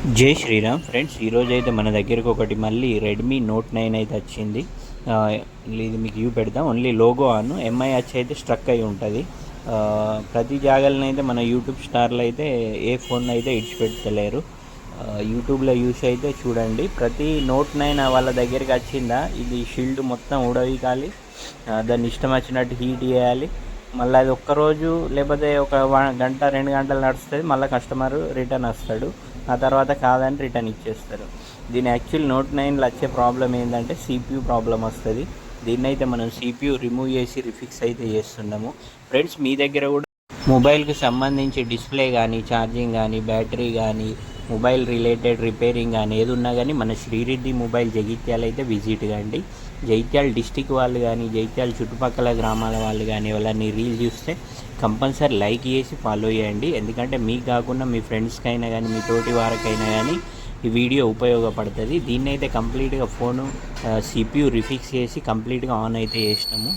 జై శ్రీరామ్ ఫ్రెండ్స్, ఈరోజు అయితే మన దగ్గరకు ఒకటి మళ్ళీ రెడ్మీ నోట్ 9 అయితే వచ్చింది. ఇది మీకు పెడతాం. ఓన్లీ లోగో ఆన్ ఎంఐ వచ్చి అయితే స్ట్రక్ అయి ఉంటుంది. ప్రతి జాగాలను అయితే మన యూట్యూబ్ స్టార్లు అయితే ఏ ఫోన్ అయితే ఇడిచిపెట్టలేరు. యూట్యూబ్లో యూస్ అయితే చూడండి. ప్రతి నోట్ 9 వాళ్ళ దగ్గరికి వచ్చిందా ఇది షీల్డ్ మొత్తం ఊడవికాలి, దాన్ని ఇష్టం వచ్చినట్టు హీట్ చేయాలి. మళ్ళీ అది ఒక్కరోజు లేకపోతే ఒక గంట 2 గంటలు నడుస్తుంది. మళ్ళీ కస్టమర్ రిటర్న్ వస్తాడు. ఆ తర్వాత కాదని రిటర్న్ ఇచ్చేస్తారు. దీని యాక్చువల్ నోట్ 9లో వచ్చే ప్రాబ్లం ఏంటంటే సిపియూ ప్రాబ్లం వస్తుంది. దీన్ని అయితే మనం సిపియూ రిమూవ్ చేసి రిఫిక్స్ అయితే చేస్తున్నాము. ఫ్రెండ్స్, మీ దగ్గర కూడా మొబైల్కి సంబంధించి డిస్ప్లే కానీ, ఛార్జింగ్ కానీ, బ్యాటరీ కానీ, మొబైల్ రిలేటెడ్ రిపేరింగ్ కానీ ఏది ఉన్నా కానీ మన శ్రీరెడ్డి మొబైల్ జగిత్యాల అయితే విజిట్ కండి. జగిత్యాల డిస్టిక్ వాళ్ళు కానీ, జగిత్యాల చుట్టుపక్కల గ్రామాల వాళ్ళు కానీ వాళ్ళని రీల్ చూస్తే కంపల్సరీ లైక్ చేసి ఫాలో చేయండి. ఎందుకంటే మీకు కాకుండా మీ ఫ్రెండ్స్కి అయినా కానీ, మీ తోటి వారికైనా కానీ ఈ వీడియో ఉపయోగపడుతుంది. దీన్ని అయితే కంప్లీట్గా ఫోను సిపియూ రిఫిక్స్ చేసి కంప్లీట్గా ఆన్ అయితే చేసినాము.